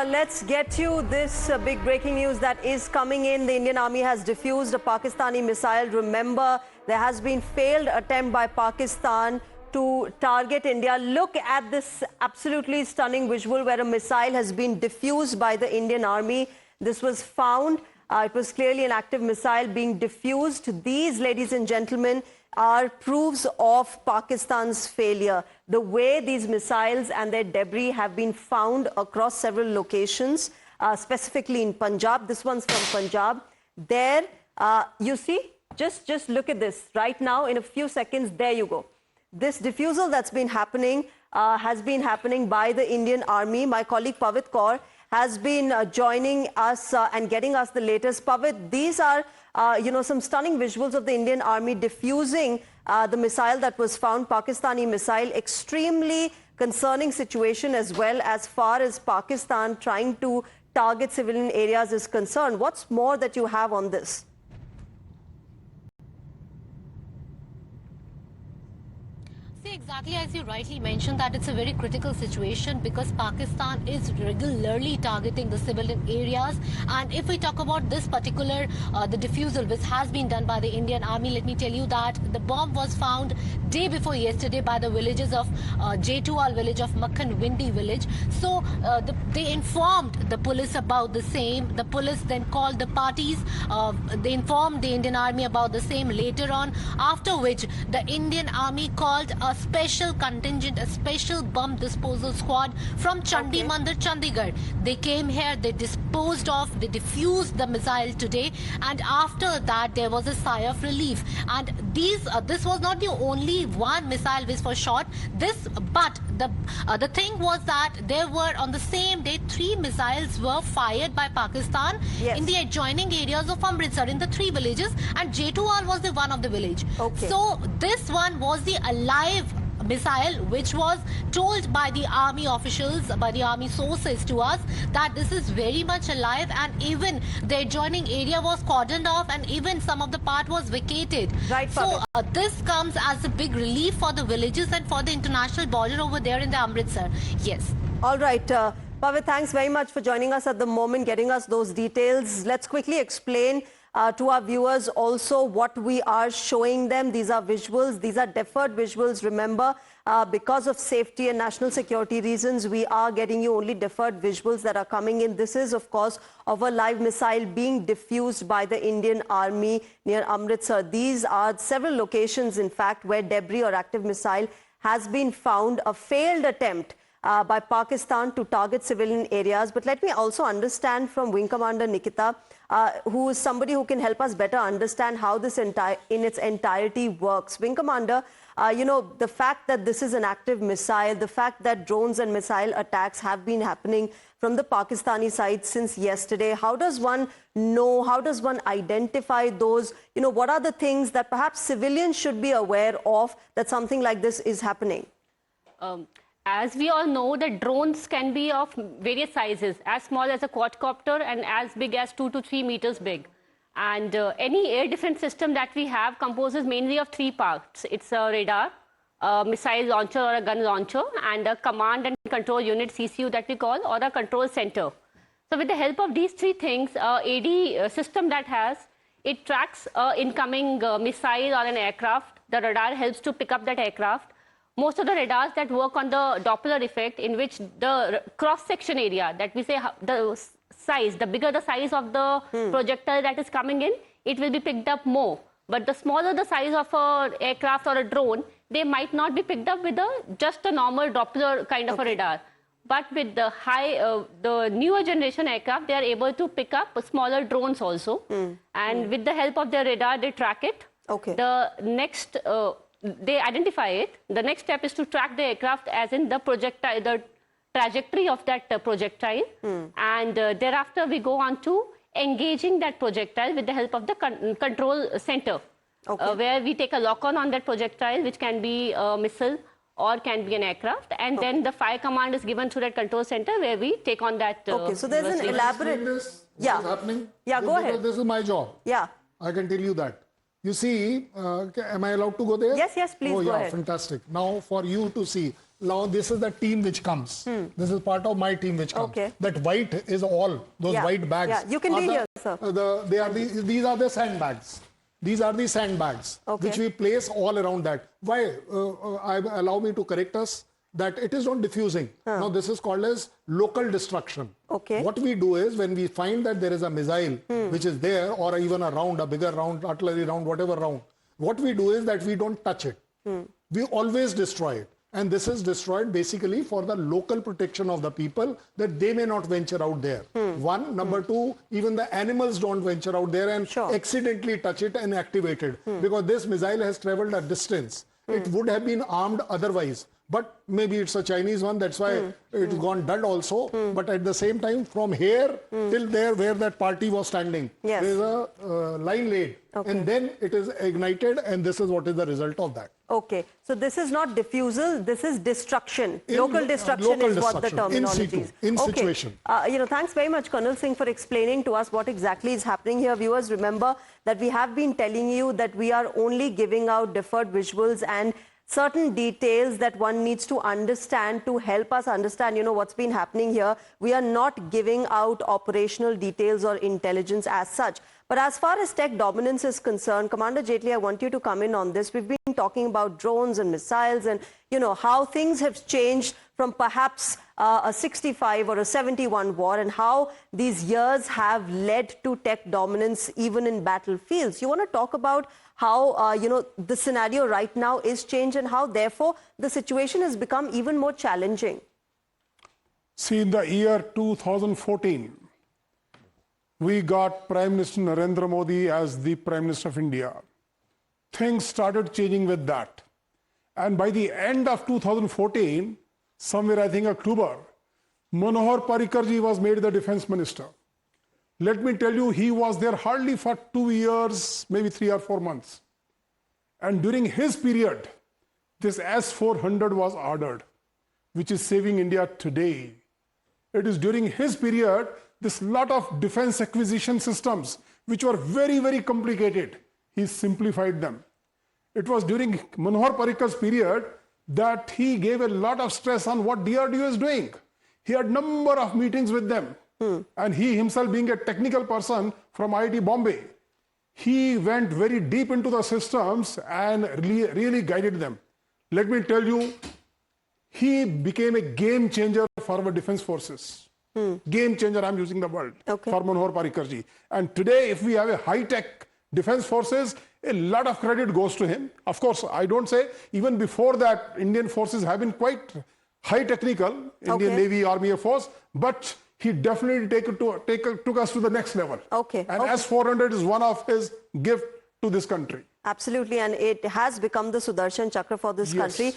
let's get you this big breaking news that is coming in. The Indian Army has defused a Pakistani missile. Remember, there has been failed attempt by Pakistan to target India. Look at this absolutely stunning visual where a missile has been defused by the Indian Army. This was found. It was clearly an active missile being defused. These, ladies and gentlemen, are proofs of Pakistan's failure. The way these missiles and their debris have been found across several locations, specifically in Punjab. This one's from Punjab. There, you see, just look at this. Right now, in a few seconds, there you go. This defusal that's been happening has been happening by the Indian Army. My colleague Pavit Kaur has been joining us and getting us the latest. Pavit, these are some stunning visuals of the Indian Army defusing the missile that was found, Pakistani missile. Extremely concerning situation as well as far as Pakistan trying to target civilian areas is concerned. What's more that you have on this? Exactly as you rightly mentioned, that it's a very critical situation because Pakistan is regularly targeting the civilian areas. And if we talk about this particular, the defusal which has been done by the Indian Army, let me tell you that the bomb was found day before yesterday by the villages of J2Al village of Makhan Windy village. So they informed the police about the same. The police then called the parties. They informed the Indian Army about the same later on, after which the Indian Army called a special contingent, a special bomb disposal squad from Chandi Mandir, Chandigarh. They came here, they disposed of, they defused the missile today, and after that there was a sigh of relief. And this was not the only one missile which was shot. But the thing was that there were on the same day 3 missiles were fired by Pakistan in the adjoining areas of Amritsar in the 3 villages, and J2R was the one of the village. So this one was the alive missile, which was told by the army officials, by the army sources to us, that this is very much alive, and even the adjoining area was cordoned off, and even some of the part was vacated. So this comes as a big relief for the villages and for the international border over there in the Amritsar. Yes. All right. Pavit, thanks very much for joining us at the moment, getting us those details. Let's quickly explain to our viewers also what we are showing them. These are visuals. These are deferred visuals. Remember, because of safety and national security reasons, we are getting you only deferred visuals that are coming in. This is, of course, of a live missile being diffused by the Indian Army near Amritsar. These are several locations, in fact, where debris or active missile has been found. A failed attempt by Pakistan to target civilian areas. But let me also understand from Wing Commander Nikita, who is somebody who can help us better understand how this in its entirety works. Wing Commander, the fact that this is an active missile, the fact that drones and missile attacks have been happening from the Pakistani side since yesterday, how does one know, how does one identify those, what are the things that perhaps civilians should be aware of that something like this is happening? As we all know, the drones can be of various sizes, as small as a quadcopter and as big as 2 to 3 meters big. And any air defense system that we have composes mainly of 3 parts. It's a radar, a missile launcher or a gun launcher, and a command and control unit, CCU that we call, or a control center. So with the help of these 3 things, AD system that has, it tracks incoming missile or an aircraft. The radar helps to pick up that aircraft. Most of the radars that work on the Doppler effect, in which the cross-section area, that we say the size, the bigger the size of the projectile that is coming in, it will be picked up more. But the smaller the size of an aircraft or a drone, they might not be picked up with just a normal Doppler kind of a radar. But with the the newer generation aircraft, they are able to pick up smaller drones also. And with the help of their radar, they track it. The next... they identify it. The next step is to track the aircraft as in the projectile, the trajectory of that projectile. And thereafter, we go on to engaging that projectile with the help of the control center, where we take a lock-on on that projectile, which can be a missile or can be an aircraft. And then the fire command is given through that control center, where we take on that. So there's an elaborate... This is happening? Go ahead. This is my job. I can tell you that. You see, am I allowed to go there? Yes, please go ahead. Fantastic. Now for you to see, Now this is the team which comes. This is part of my team which comes. Okay. That white is all, those white bags. Yeah, you can be here, sir. These are the sandbags. These are the sandbags which we place all around that. Why? Allow me to correct us that it is not diffusing. Now this is called as local destruction. Okay. What we do is when we find that there is a missile which is there, or even a round, a bigger round, artillery round, whatever round, what we do is that we don't touch it. We always destroy it. And this is destroyed basically for the local protection of the people, that they may not venture out there. One. Number two, even the animals don't venture out there and accidentally touch it and activate it. Because this missile has traveled a distance. It would have been armed otherwise. But maybe it's a Chinese one, that's why it's gone dud also. But at the same time, from here till there where that party was standing, there is a line laid. And then it is ignited, and this is what is the result of that. Okay, so this is not diffusal, this is destruction. Local destruction is what the terminology is. In situation. Thanks very much, Colonel Singh, for explaining to us what exactly is happening here. Viewers, remember that we have been telling you that we are only giving out deferred visuals and certain details that one needs to understand to help us understand, what's been happening here. We are not giving out operational details or intelligence as such. But as far as tech dominance is concerned, Commander Jaitley, I want you to come in on this. We've been talking about drones and missiles and, how things have changed from perhaps a 65 or a 71 war, and how these years have led to tech dominance even in battlefields. You want to talk about how, the scenario right now is changed and how, therefore, the situation has become even more challenging? See, in the year 2014, we got Prime Minister Narendra Modi as the Prime Minister of India. Things started changing with that. And by the end of 2014, somewhere I think October, Manohar Parrikar ji was made the Defense Minister. Let me tell you, he was there hardly for 2 years, maybe 3 or 4 months. And during his period, this S-400 was ordered, which is saving India today. It is during his period, this lot of defense acquisition systems, which were very, very complicated, he simplified them. It was during Manohar Parrikar's period that he gave a lot of stress on what DRDO is doing. He had number of meetings with them. And he himself, being a technical person from IIT Bombay, he went very deep into the systems and really guided them. Let me tell you, he became a game changer for our defense forces. Game changer, I'm using the word, for Manohar Parrikar ji. And today, if we have a high-tech defense forces, a lot of credit goes to him. Of course, I don't say, even before that, Indian forces have been quite high technical, Indian Navy, Army, Air Force, but he definitely took us to the next level. And S-400 is one of his gift to this country. Absolutely, and it has become the Sudarshan Chakra for this country.